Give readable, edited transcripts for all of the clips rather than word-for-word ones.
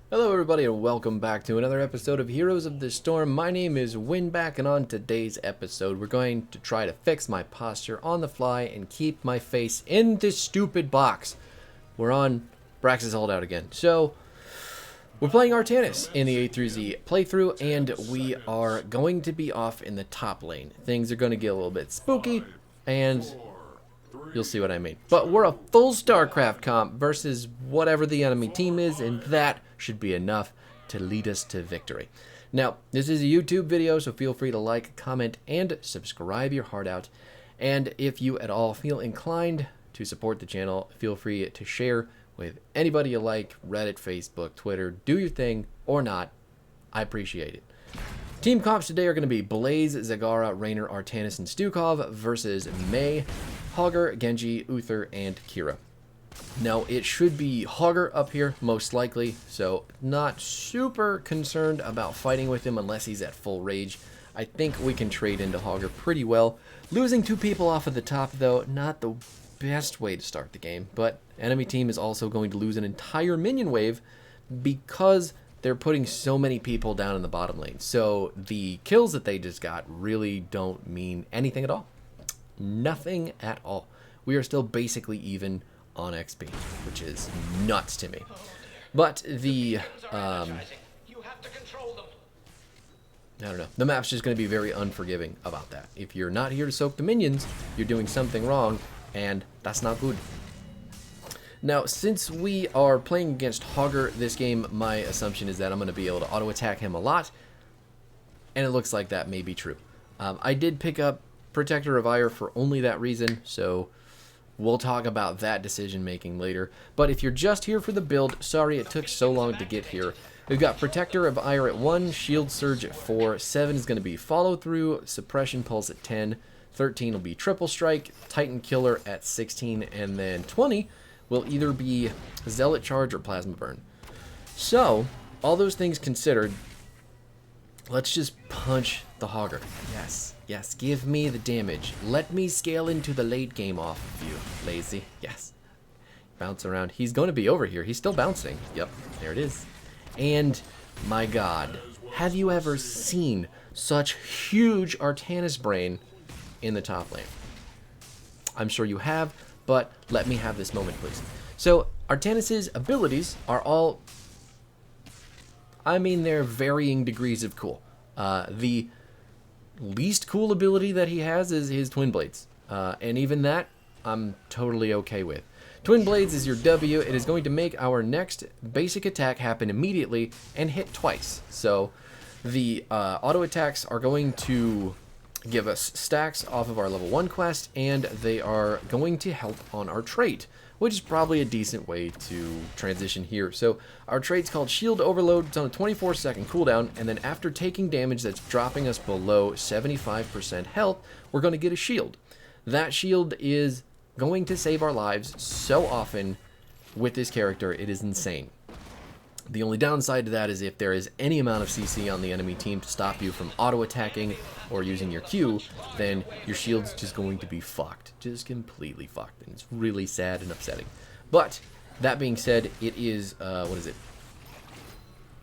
Hello everybody and welcome back to another episode of Heroes of the Storm. My name is Winback and on today's episode we're going to try to fix my posture on the fly and keep my face in this stupid box. We're on Brax's Holdout again. So we're playing Artanis in the A through Z playthrough and we are going to be off in the top lane. Things are going to get a little bit spooky and you'll see what I mean. But we're a full StarCraft comp versus whatever the enemy team is, and that should be enough to lead us to victory. Now, this is a YouTube video, so feel free to like, comment, and subscribe your heart out. And if you at all feel inclined to support the channel, feel free to share with anybody you like, Reddit, Facebook, Twitter, do your thing or not. I appreciate it. Team comps today are going to be Blaze, Zagara, Raynor, Artanis, and Stukov versus Mei, Hogger, Genji, Uther, and Kira. Now, it should be Hogger up here, most likely, so not super concerned about fighting with him unless he's at full rage. I think we can trade into Hogger pretty well. Losing two people off of the top, though, not the best way to start the game, but enemy team is also going to lose an entire minion wave because they're putting so many people down in the bottom lane. So the kills that they just got really don't mean anything at all. Nothing at all. We are still basically even on XP, which is nuts to me. But the I don't know. The map's just going to be very unforgiving about that. If you're not here to soak the minions, you're doing something wrong, and that's not good. Now, since we are playing against Hogger this game, my assumption is that I'm going to be able to auto-attack him a lot, and it looks like that may be true. I did pick up Protector of Ire for only that reason, so we'll talk about that decision-making later. But if you're just here for the build, sorry it took so long to get here. We've got Protector of Ire at 1, Shield Surge at 4, 7 is going to be Follow-Through, Suppression Pulse at 10, 13 will be Triple Strike, Titan Killer at 16, and then 20 will either be Zealot Charge or Plasma Burn. So, all those things considered, let's just punch the Hogger. Yes, give me the damage. Let me scale into the late game off of you, lazy. Yes. Bounce around. He's going to be over here. He's still bouncing. Yep, there it is. And, my god, have you ever seen such huge Artanis brain in the top lane? I'm sure you have, but let me have this moment, please. So, Artanis' abilities are all, I mean, they're varying degrees of cool. The least cool ability that he has is his Twin Blades. And even that, I'm totally okay with. Twin Blades is your W. It is going to make our next basic attack happen immediately and hit twice. So, the auto attacks are going to give us stacks off of our level 1 quest, and they are going to help on our trait, which is probably a decent way to transition here. So our trait's called Shield Overload. It's on a 24-second cooldown, and then after taking damage that's dropping us below 75% health, we're going to get a shield. That shield is going to save our lives so often with this character, it is insane. The only downside to that is if there is any amount of CC on the enemy team to stop you from auto-attacking or using your Q, then your shield's just going to be fucked. Just completely fucked. And it's really sad and upsetting. But, that being said, it is, what is it?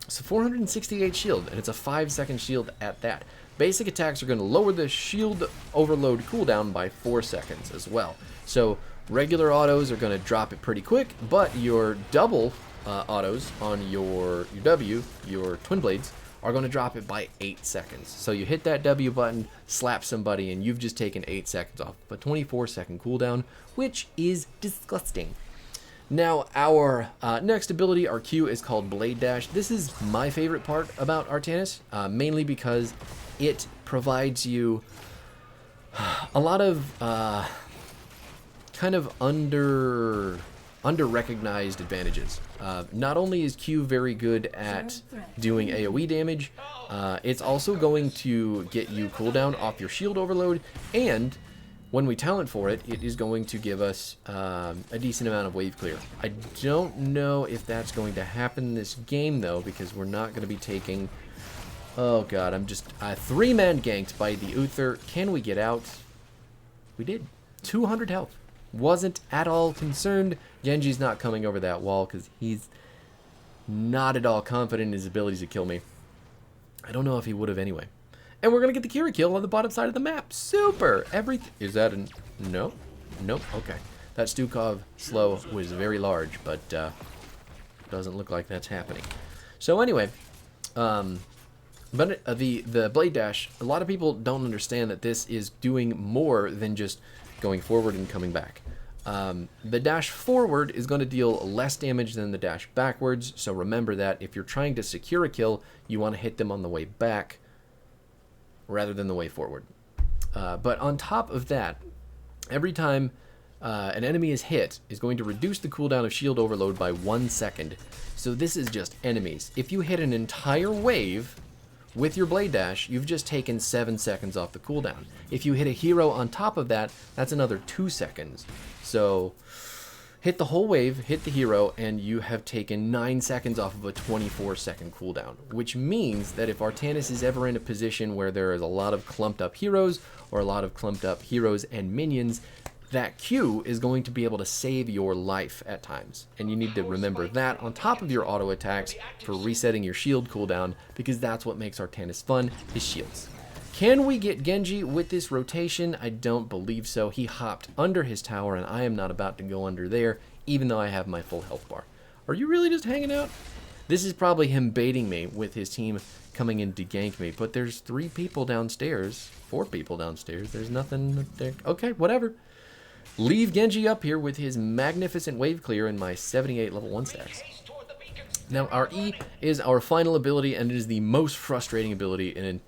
It's a 468 shield, and it's a 5-second shield at that. Basic attacks are going to lower the shield overload cooldown by 4 seconds as well. So, regular autos are going to drop it pretty quick, but your double autos on your W, your Twin Blades, are going to drop it by 8 seconds. So you hit that W button, slap somebody, and you've just taken 8 seconds off a 24-second cooldown, which is disgusting. Now, our next ability, our Q, is called Blade Dash. This is my favorite part about Artanis, mainly because it provides you a lot of kind of under-recognized advantages. Not only is Q very good at doing AoE damage, it's also going to get you cooldown off your shield overload, and when we talent for it, it is going to give us a decent amount of wave clear. I don't know if that's going to happen in this game, though, because we're not going to be taking... Oh god, I'm just... 3-man ganked by the Uther. Can we get out? We did. 200 health. Wasn't at all concerned. Genji's not coming over that wall because he's not at all confident in his abilities to kill me. I don't know if he would have anyway. And we're going to get the Kira kill on the bottom side of the map. Super! Is that a... No? Nope. Okay. That Stukov slow was very large, but doesn't look like that's happening. So anyway, but the Blade Dash, a lot of people don't understand that this is doing more than just going forward and coming back. The dash forward is going to deal less damage than the dash backwards, so remember that if you're trying to secure a kill, you want to hit them on the way back rather than the way forward. But on top of that, every time an enemy is hit is going to reduce the cooldown of shield overload by 1 second. So this is just enemies. If you hit an entire wave with your Blade Dash, you've just taken 7 seconds off the cooldown. If you hit a hero on top of that, that's another 2 seconds. So hit the whole wave, hit the hero, and you have taken 9 seconds off of a 24-second cooldown, which means that if Artanis is ever in a position where there is a lot of clumped up heroes or a lot of clumped up heroes and minions, that Q is going to be able to save your life at times. And you need to remember that on top of your auto attacks for resetting your shield cooldown, because that's what makes Artanis fun, is shields. Can we get Genji with this rotation? I don't believe so. He hopped under his tower, and I am not about to go under there, even though I have my full health bar. Are you really just hanging out? This is probably him baiting me with his team coming in to gank me, but there's 3 people downstairs, 4 people downstairs. There's nothing there. Okay, whatever. Leave Genji up here with his magnificent wave clear and my 78 level 1 stacks. Now, our E is our final ability, and it is the most frustrating ability in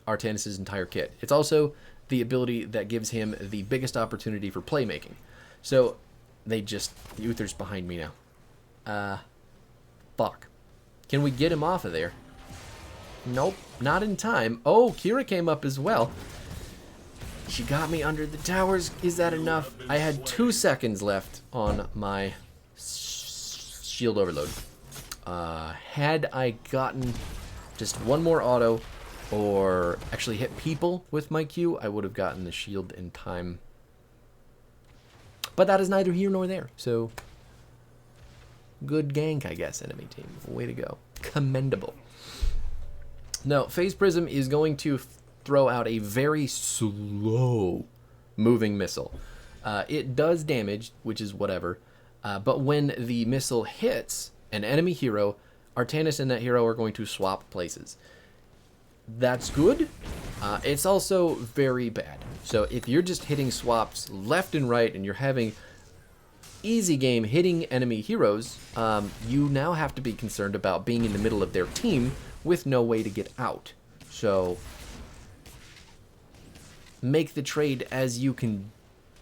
Artanis' entire kit. It's also the ability that gives him the biggest opportunity for playmaking. So, the Uther's behind me now. Fuck. Can we get him off of there? Nope, not in time. Oh, Kira came up as well. She got me under the towers. Is that enough? I had 2 seconds left on my shield overload. Had I gotten just one more auto or actually hit people with my Q, I would have gotten the shield in time. But that is neither here nor there. So, good gank, I guess, enemy team. Way to go. Commendable. Now, Phase Prism is going to throw out a very slow moving missile. It does damage, which is whatever, but when the missile hits an enemy hero, Artanis and that hero are going to swap places. That's good. It's also very bad. So if you're just hitting swaps left and right and you're having easy game hitting enemy heroes, you now have to be concerned about being in the middle of their team with no way to get out. So make the trade as you can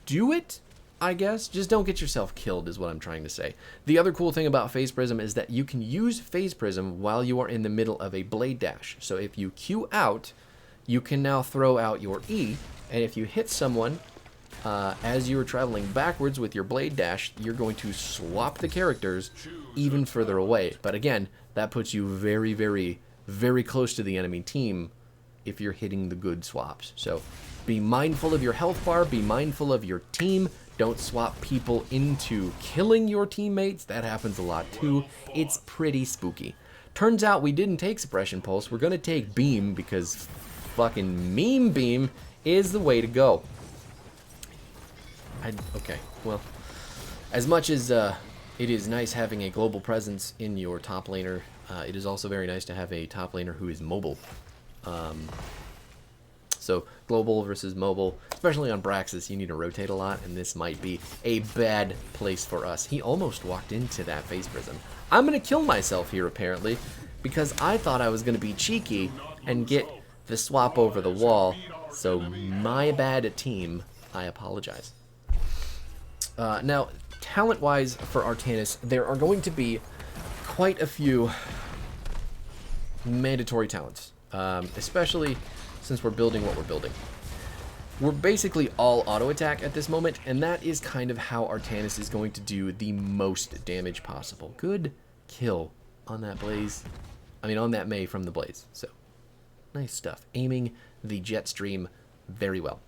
do it, I guess. Just don't get yourself killed is what I'm trying to say. The other cool thing about Phase Prism is that you can use Phase Prism while you are in the middle of a Blade Dash. So if you Q out, you can now throw out your E, and if you hit someone as you are traveling backwards with your Blade Dash, you're going to swap the characters even further away. But again, that puts you very, very, very close to the enemy team if you're hitting the good swaps. So be mindful of your health bar, be mindful of your team. Don't swap people into killing your teammates. That happens a lot too. It's pretty spooky. Turns out we didn't take Suppression Pulse. We're going to take Beam because fucking Meme Beam is the way to go. Okay, well, as much as it is nice having a global presence in your top laner, it is also very nice to have a top laner who is mobile. So global versus mobile, especially on Braxis, you need to rotate a lot, and this might be a bad place for us. He almost walked into that Phase Prism. I'm going to kill myself here, apparently, because I thought I was going to be cheeky and get the swap over the wall. So my bad team, I apologize. Now, talent-wise for Artanis, there are going to be quite a few mandatory talents, especially since we're building what we're building. We're basically all auto attack at this moment, and that is kind of how Artanis is going to do the most damage possible. Good kill on that Blaze. I mean, on that Mei from the Blaze. So, nice stuff. Aiming the jet stream very well.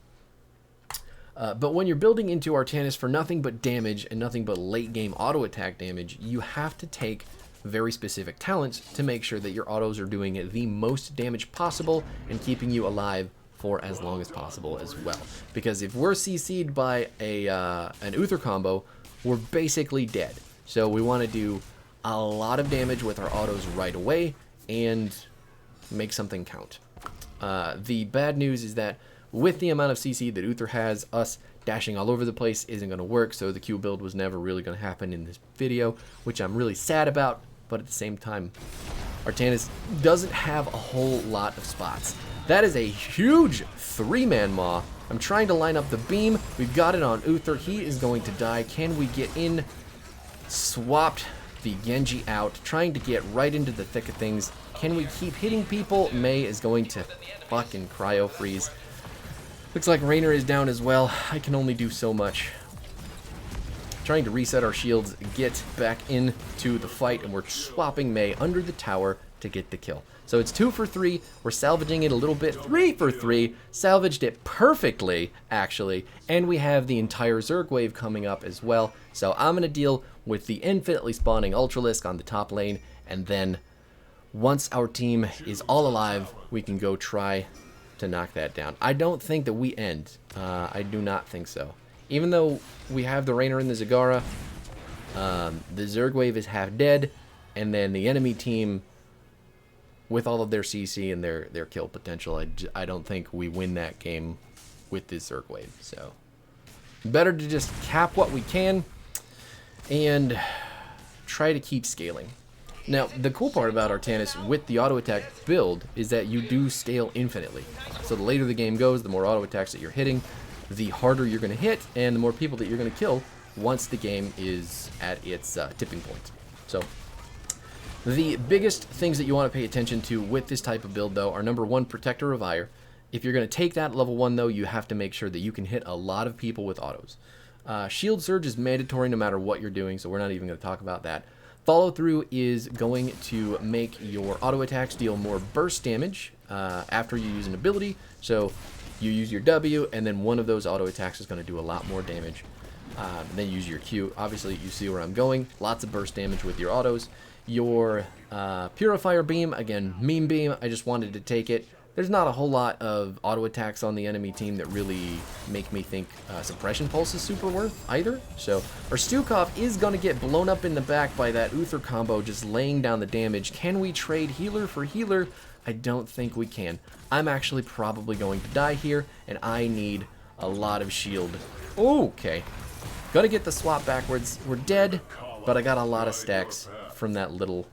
But when you're building into Artanis for nothing but damage and nothing but late game auto attack damage, you have to take very specific talents to make sure that your autos are doing the most damage possible and keeping you alive for as long as possible as well. Because if we're CC'd by an Uther combo, we're basically dead. So we want to do a lot of damage with our autos right away and make something count. The bad news is that with the amount of CC that Uther has, us dashing all over the place isn't going to work, so the Q build was never really going to happen in this video, which I'm really sad about, but at the same time, Artanis doesn't have a whole lot of spots. That is a huge 3-man maw. I'm trying to line up the beam. We've got it on Uther. He is going to die. Can we get in? Swapped the Genji out, trying to get right into the thick of things. Can we keep hitting people? Mei is going to fucking cryo freeze. Looks like Raynor is down as well. I can only do so much. Trying to reset our shields, get back into the fight, and we're swapping Mei under the tower to get the kill. So it's 2 for 3. We're salvaging it a little bit. 3 for 3. Salvaged it perfectly, actually. And we have the entire Zerg wave coming up as well. So I'm going to deal with the infinitely spawning Ultralisk on the top lane. And then once our team is all alive, we can go try to knock that down. I don't think that we end. I do not think so. Even though we have the Raynor and the Zagara, the Zerg wave is half dead. And then the enemy team, with all of their CC and their kill potential, I don't think we win that game with this Zerg wave. So better to just cap what we can and try to keep scaling. Now, the cool part about Artanis with the auto attack build is that you do scale infinitely. So the later the game goes, the more auto attacks that you're hitting, the harder you're going to hit, and the more people that you're going to kill once the game is at its tipping point. So the biggest things that you want to pay attention to with this type of build, though, are number 1, Protector of Ire. If you're going to take that level 1, though, you have to make sure that you can hit a lot of people with autos. Shield Surge is mandatory no matter what you're doing, so we're not even going to talk about that. Follow through is going to make your auto attacks deal more burst damage after you use an ability. So you use your W, and then one of those auto attacks is going to do a lot more damage. Then use your Q. Obviously, you see where I'm going. Lots of burst damage with your autos. Your Purifier Beam, again, meme beam. I just wanted to take it. There's not a whole lot of auto attacks on the enemy team that really make me think Suppression Pulse is super worth either. So our Stukov is going to get blown up in the back by that Uther combo, just laying down the damage. Can we trade healer for healer? I don't think we can. I'm actually probably going to die here, and I need a lot of shield. Okay. Gotta get the swap backwards. We're dead, but I got a lot of stacks from that little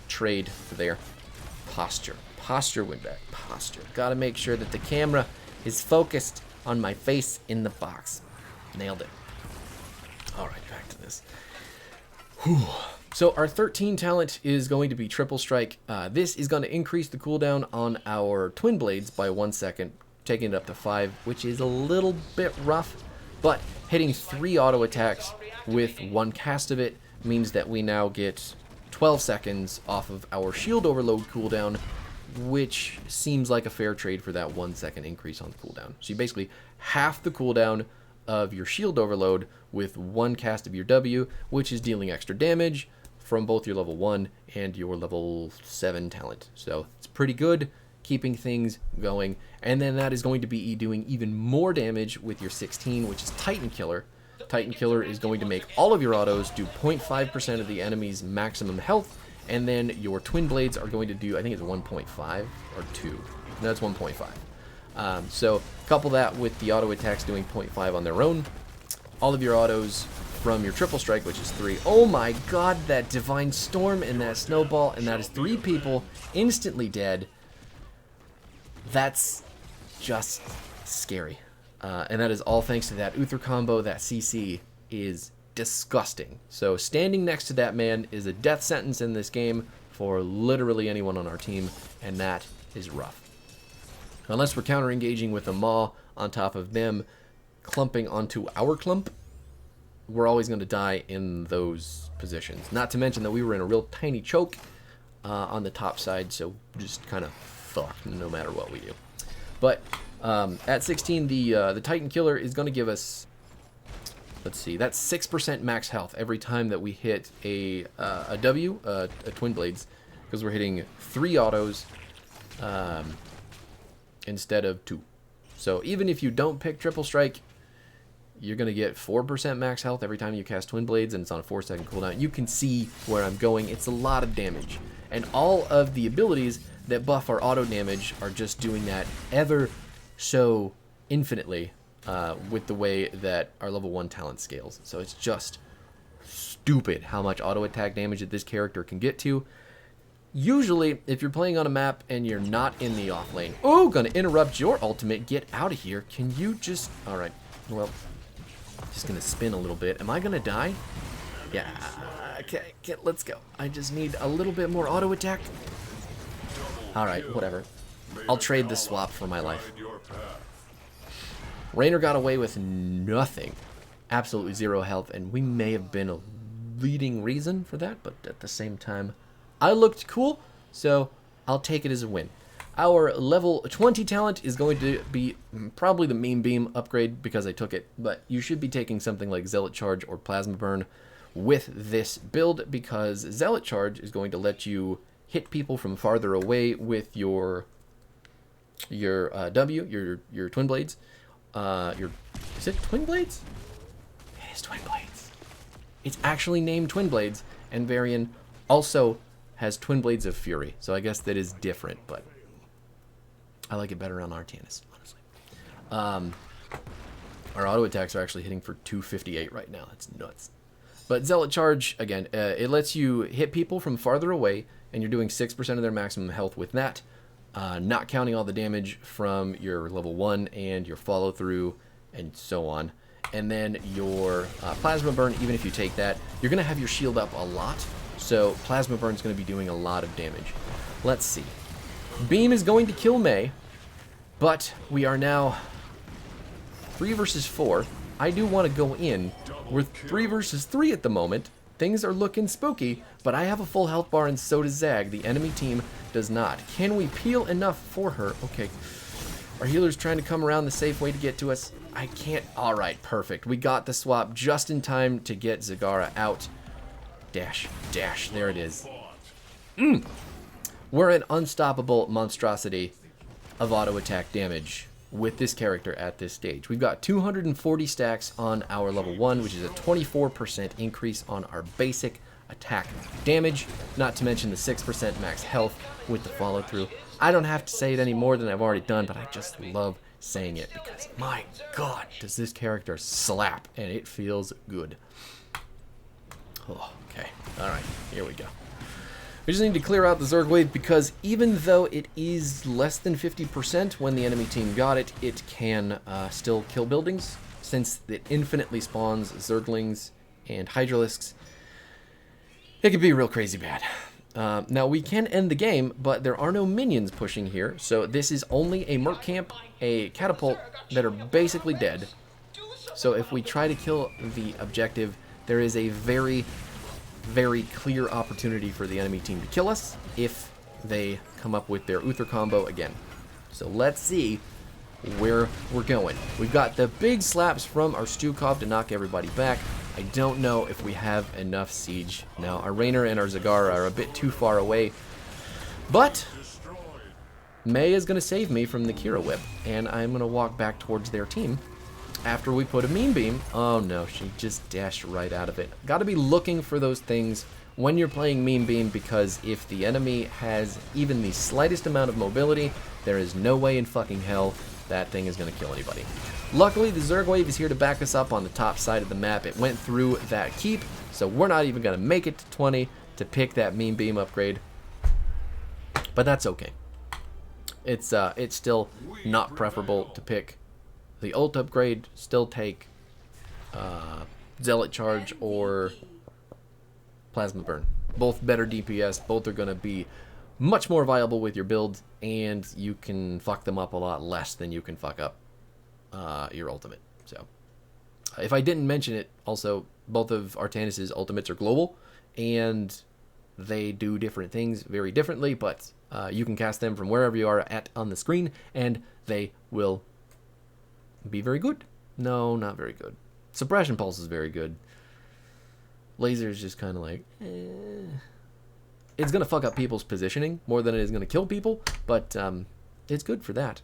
trade there. Posture went back. Posture. Gotta make sure that the camera is focused on my face in the box. Nailed it. Alright, back to this. Whew. So our 13 talent is going to be Triple Strike. This is going to increase the cooldown on our Twin Blades by 1 second, taking it up to 5, which is a little bit rough. But hitting 3 auto attacks with 1 cast of it means that we now get 12 seconds off of our shield overload cooldown, which seems like a fair trade for that 1 second increase on the cooldown. So you basically half the cooldown of your shield overload with 1 cast of your W, which is dealing extra damage from both your level 1 and your level 7 talent. So it's pretty good, keeping things going. And then that is going to be doing even more damage with your 16, which is Titan Killer. Titan Killer is going to make all of your autos do 0.5% of the enemy's maximum health, and then your Twin Blades are going to do, I think it's 1.5 or 2. No, that's 1.5. So couple that with the auto attacks doing 0.5 on their own. All of your autos from your Triple Strike, which is 3. Oh my god, that Divine Storm and that Snowball, and that is 3 people instantly dead. That's just scary. And that is all thanks to that Uther combo. That CC is disgusting. So standing next to that man is a death sentence in this game for literally anyone on our team, and that is rough. Unless we're counter-engaging with a Maw on top of them clumping onto our clump, we're always going to die in those positions. Not to mention that we were in a real tiny choke on the top side, so just kind of fucked no matter what we do. But at 16, the Titan Killer is going to give us let's see, that's 6% max health every time that we hit a W, a Twin Blades, because we're hitting 3 autos instead of 2. So even if you don't pick Triple Strike, you're going to get 4% max health every time you cast Twin Blades, and it's on a 4-second cooldown. You can see where I'm going. It's a lot of damage. And all of the abilities that buff our auto damage are just doing that ever so infinitely with the way that our level 1 talent scales. So it's just stupid how much auto attack damage that this character can get to. Usually, if you're playing on a map and you're not in the off lane, oh, gonna interrupt your ultimate, get out of here. Can you just, all right, well, just gonna spin a little bit. Am I gonna die? Yeah, okay, let's go. I just need a little bit more auto attack. All right, whatever. I'll trade this swap for my life. Raynor got away with nothing. Absolutely 0 health, and we may have been a leading reason for that, but at the same time, I looked cool, so I'll take it as a win. Our level 20 talent is going to be probably the Meme Beam upgrade because I took it, but you should be taking something like Zealot Charge or Plasma Burn with this build because Zealot Charge is going to let you hit people from farther away with your W, your Twin Blades. Is it Twin Blades? It is Twin Blades. It's actually named Twin Blades, and Varian also has Twin Blades of Fury, so I guess that is different, but I like it better on Artanis, honestly. Our auto attacks are actually hitting for 258 right now. That's nuts. But Zealot Charge, again, it lets you hit people from farther away, and you're doing 6% of their maximum health with that, not counting all the damage from your level 1 and your follow-through and so on. And then your Plasma Burn, even if you take that, you're going to have your shield up a lot, so Plasma Burn is going to be doing a lot of damage. Let's see. Beam is going to kill Mei, but we are now 3 versus 4. I do want to go in. We're 3 versus 3 at the moment. Things are looking spooky, but I have a full health bar and so does Zag. The enemy team does not. Can we peel enough for her? Okay. Our healer's trying to come around the safe way to get to us. I can't. All right, perfect. We got the swap just in time to get Zagara out. Dash, dash, there it is. We're an unstoppable monstrosity of auto attack damage with this character at this stage. We've got 240 stacks on our level 1, which is a 24% increase on our basic attack damage, not to mention the 6% max health with the follow through. I don't have to say it any more than I've already done, but I just love saying it because my god, does this character slap, and it feels good. Oh, okay. Alright, here we go. We just need to clear out the Zerg wave because even though it is less than 50% when the enemy team got it, it can still kill buildings since it infinitely spawns Zerglings and Hydralisks. It could be real crazy bad. Now we can end the game, but there are no minions pushing here, so this is only a Merc Camp, a Catapult that are basically dead. So if we try to kill the objective, there is a very clear opportunity for the enemy team to kill us if they come up with their Uther combo again. So let's see where we're going. We've got the big slaps from our Stukov to knock everybody back. I don't know if we have enough siege. Now, our Raynor and our Zagara are a bit too far away, but Mei is going to save me from the Kira Whip, and I'm going to walk back towards their team after we put a Meme Beam. Oh no, she just dashed right out of it. Got to be looking for those things when you're playing Meme Beam, because if the enemy has even the slightest amount of mobility, there is no way in fucking hell that thing is going to kill anybody. Luckily, the Zerg wave is here to back us up on the top side of the map. It went through that keep, so we're not even going to make it to 20 to pick that Meme Beam upgrade. But that's okay. It's still not preferable to pick the ult upgrade. Still take Zealot Charge or Plasma Burn. Both better DPS. Both are going to be much more viable with your build, and you can fuck them up a lot less than you can fuck up your ultimate. So, if I didn't mention it, also, both of Artanis' ultimates are global, and they do different things very differently, but you can cast them from wherever you are at on the screen, and they will be very good. No, not very good. Suppression Pulse is very good. Laser is just kind of like, It's going to fuck up people's positioning more than it is going to kill people, but it's good for that.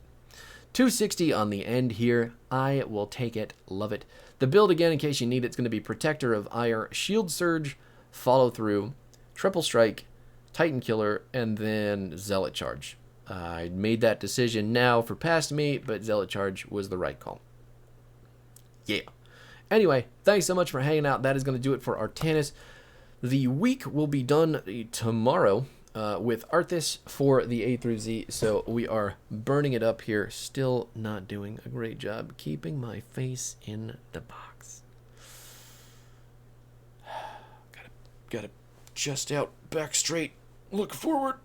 260 on the end here. I will take it. Love it. The build, again, in case you need it, it's going to be Protector of Ire, Shield Surge, Follow Through, Triple Strike, Titan Killer, and then Zealot Charge. I made that decision now for past me, but Zealot Charge was the right call. Yeah. Anyway, thanks so much for hanging out. That is going to do it for Artanis. The week will be done tomorrow with Arthas for the A through Z. So we are burning it up here. Still not doing a great job keeping my face in the box. Gotta chest out, back straight, look forward.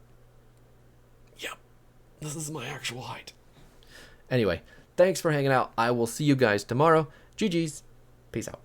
Yep, this is my actual height. Anyway, thanks for hanging out. I will see you guys tomorrow. GG's. Peace out.